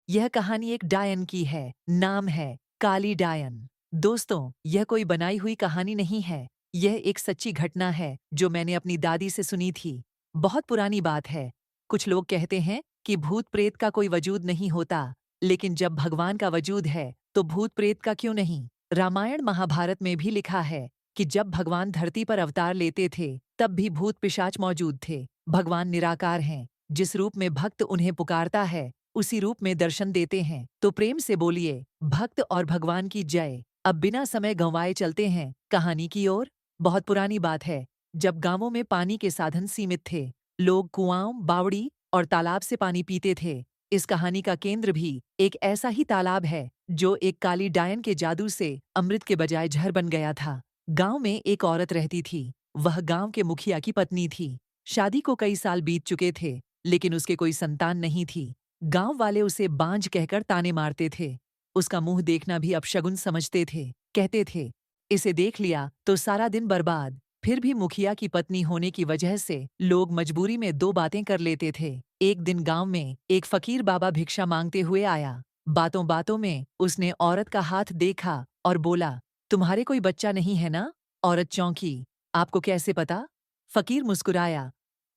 यह कहानी एक डायन की है। नाम है काली डायन। दोस्तों, यह कोई बनाई हुई कहानी नहीं है। यह एक सच्ची घटना है जो मैंने अपनी दादी से सुनी थी। बहुत पुरानी बात है। कुछ लोग कहते हैं कि भूत प्रेत का कोई वजूद नहीं होता, लेकिन जब भगवान का वजूद है तो भूत प्रेत का क्यों नहीं। रामायण महाभारत में भी लिखा है कि जब भगवान धरती पर अवतार लेते थे तब भी भूत पिशाच मौजूद थे। भगवान निराकार हैं। जिस रूप में भक्त उन्हें पुकारता है उसी रूप में दर्शन देते हैं। तो प्रेम से बोलिए भक्त और भगवान की जय। अब बिना समय गंवाए चलते हैं कहानी की ओर। बहुत पुरानी बात है, जब गांवों में पानी के साधन सीमित थे। लोग कुआं, बावड़ी और तालाब से पानी पीते थे। इस कहानी का केंद्र भी एक ऐसा ही तालाब है जो एक काली डायन के जादू से अमृत के बजाय जहर बन गया था। गांव में एक औरत रहती थी। वह गांव के मुखिया की पत्नी थी। शादी को कई साल बीत चुके थे, लेकिन उसके कोई संतान नहीं थी। गांव वाले उसे बांझ कहकर ताने मारते थे। उसका मुंह देखना भी अपशगुन समझते थे। कहते थे, इसे देख लिया तो सारा दिन बर्बाद। फिर भी मुखिया की पत्नी होने की वजह से लोग मजबूरी में दो बातें कर लेते थे। एक दिन गांव में एक फकीर बाबा भिक्षा मांगते हुए आया। बातों बातों में उसने औरत का हाथ देखा और बोला, तुम्हारे कोई बच्चा नहीं है ना। औरत चौंकी, आपको कैसे पता। फकीर मुस्कुराया,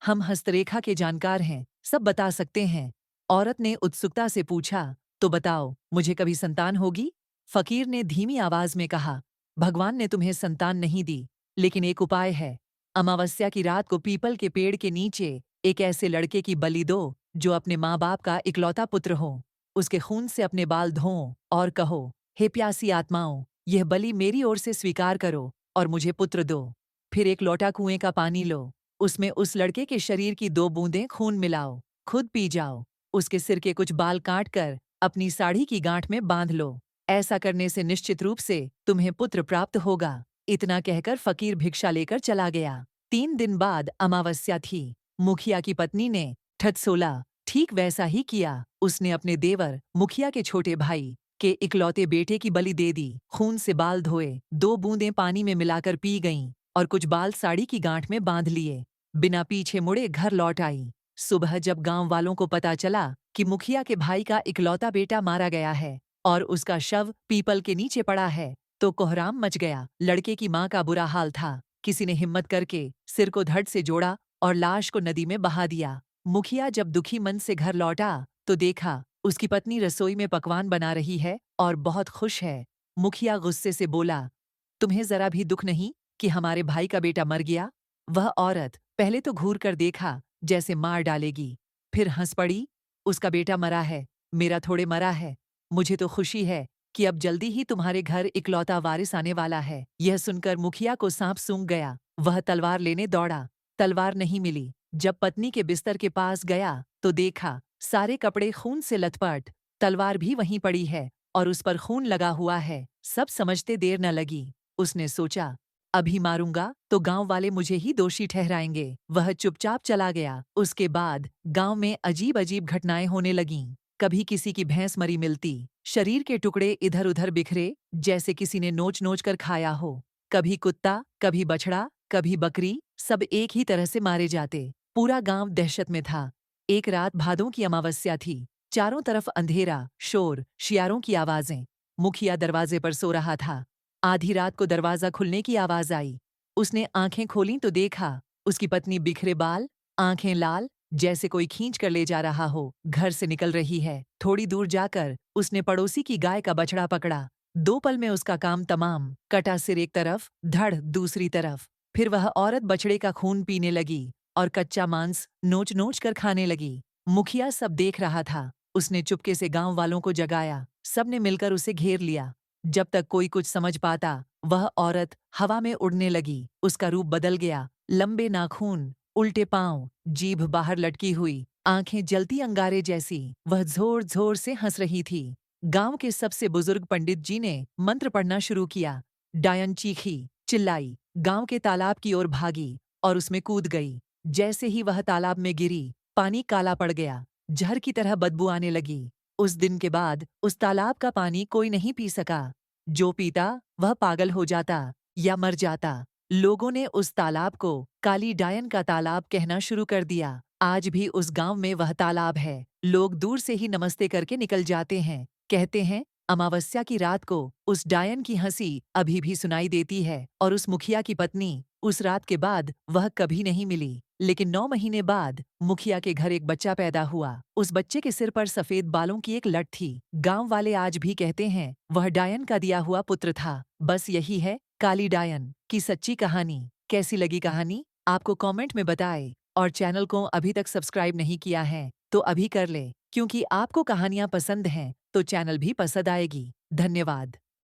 हम हस्तरेखा के जानकार हैं, सब बता सकते हैं। औरत ने उत्सुकता से पूछा, तो बताओ, मुझे कभी संतान होगी। फकीर ने धीमी आवाज में कहा, भगवान ने तुम्हें संतान नहीं दी, लेकिन एक उपाय है। अमावस्या की रात को पीपल के पेड़ के नीचे एक ऐसे लड़के की बलि दो जो अपने माँ बाप का इकलौता पुत्र हो। उसके खून से अपने बाल धोओ और कहो, हे प्यासी आत्माओं, यह बलि मेरी ओर से स्वीकार करो और मुझे पुत्र दो। फिर एक लोटा कुएं का पानी लो, उसमें उस लड़के के शरीर की 2 बूंदें खून मिलाओ, खुद पी जाओ। उसके सिर के कुछ बाल काट कर अपनी साड़ी की गांठ में बांध लो। ऐसा करने से निश्चित रूप से तुम्हें पुत्र प्राप्त होगा। इतना कहकर फकीर भिक्षा लेकर चला गया। 3 दिन बाद अमावस्या थी। मुखिया की पत्नी ने ठठसोला ठीक वैसा ही किया। उसने अपने देवर मुखिया के छोटे भाई के इकलौते बेटे की बलि दे दी। खून से बाल धोए, 2 बूंदें पानी में मिलाकर पी गईं और कुछ बाल साड़ी की गांठ में बांध लिए। बिना पीछे मुड़े घर लौट आई। सुबह जब गांव वालों को पता चला कि मुखिया के भाई का इकलौता बेटा मारा गया है और उसका शव पीपल के नीचे पड़ा है, तो कोहराम मच गया। लड़के की मां का बुरा हाल था। किसी ने हिम्मत करके सिर को धड़ से जोड़ा और लाश को नदी में बहा दिया। मुखिया जब दुखी मन से घर लौटा तो देखा उसकी पत्नी रसोई में पकवान बना रही है और बहुत खुश है। मुखिया गुस्से से बोला, तुम्हें जरा भी दुख नहीं कि हमारे भाई का बेटा मर गया। वह औरत पहले तो घूर कर देखा जैसे मार डालेगी, फिर हंस पड़ी, उसका बेटा मरा है, मेरा थोड़े मरा है। मुझे तो खुशी है कि अब जल्दी ही तुम्हारे घर इकलौता वारिस आने वाला है। यह सुनकर मुखिया को सांप सूंघ गया। वह तलवार लेने दौड़ा। तलवार नहीं मिली। जब पत्नी के बिस्तर के पास गया तो देखा सारे कपड़े खून से लथपथ, तलवार भी वहीं पड़ी है और उस पर खून लगा हुआ है। सब समझते देर न लगी। उसने सोचा, अभी मारूंगा तो गांव वाले मुझे ही दोषी ठहराएंगे। वह चुपचाप चला गया। उसके बाद गांव में अजीब अजीब घटनाएं होने लगीं। कभी किसी की भैंस मरी मिलती, शरीर के टुकड़े इधर उधर बिखरे जैसे किसी ने नोच नोच कर खाया हो। कभी कुत्ता, कभी बछड़ा, कभी बकरी, सब एक ही तरह से मारे जाते। पूरा गांव दहशत में था। एक रात भादों की अमावस्या थी। चारों तरफ अंधेरा, शोर, शियारों की आवाजें। मुखिया दरवाजे पर सो रहा था। आधी रात को दरवाजा खुलने की आवाज आई। उसने आंखें खोलीं तो देखा उसकी पत्नी बिखरे बाल, आंखें लाल, जैसे कोई खींच कर ले जा रहा हो, घर से निकल रही है। थोड़ी दूर जाकर उसने पड़ोसी की गाय का बछड़ा पकड़ा। 2 पल में उसका काम तमाम। कटा सिर एक तरफ, धड़ दूसरी तरफ। फिर वह औरत बछड़े का खून पीने लगी और कच्चा मांस नोच नोच कर खाने लगी। मुखिया सब देख रहा था। उसने चुपके से गांव वालों को जगाया। सबने मिलकर उसे घेर लिया। जब तक कोई कुछ समझ पाता, वह औरत हवा में उड़ने लगी। उसका रूप बदल गया। लंबे नाखून, उल्टे पांव, जीभ बाहर लटकी हुई, आंखें जलती अंगारे जैसी। वह जोर जोर से हंस रही थी। गांव के सबसे बुजुर्ग पंडित जी ने मंत्र पढ़ना शुरू किया। डायन चीखी, चिल्लाई, गांव के तालाब की ओर भागी और उसमें कूद गई। जैसे ही वह तालाब में गिरी, पानी काला पड़ गया। जहर की तरह बदबू आने लगी। उस दिन के बाद उस तालाब का पानी कोई नहीं पी सका। जो पीता वह पागल हो जाता या मर जाता। लोगों ने उस तालाब को काली डायन का तालाब कहना शुरू कर दिया। आज भी उस गांव में वह तालाब है। लोग दूर से ही नमस्ते करके निकल जाते हैं। कहते हैं अमावस्या की रात को उस डायन की हंसी अभी भी सुनाई देती है और उस मुखिया की पत्नी उस रात के बाद वह कभी नहीं मिली। लेकिन 9 महीने बाद मुखिया के घर एक बच्चा पैदा हुआ। उस बच्चे के सिर पर सफेद बालों की एक लट थी। गांव वाले आज भी कहते हैं वह डायन का दिया हुआ पुत्र था। बस यही है काली डायन की सच्ची कहानी। कैसी लगी कहानी? आपको कमेंट में बताएं। और चैनल को अभी तक सब्सक्राइब नहीं किया है तो अभी कर ले, क्योंकि आपको कहानियां पसंद हैं तो चैनल भी पसंद आएगी। धन्यवाद।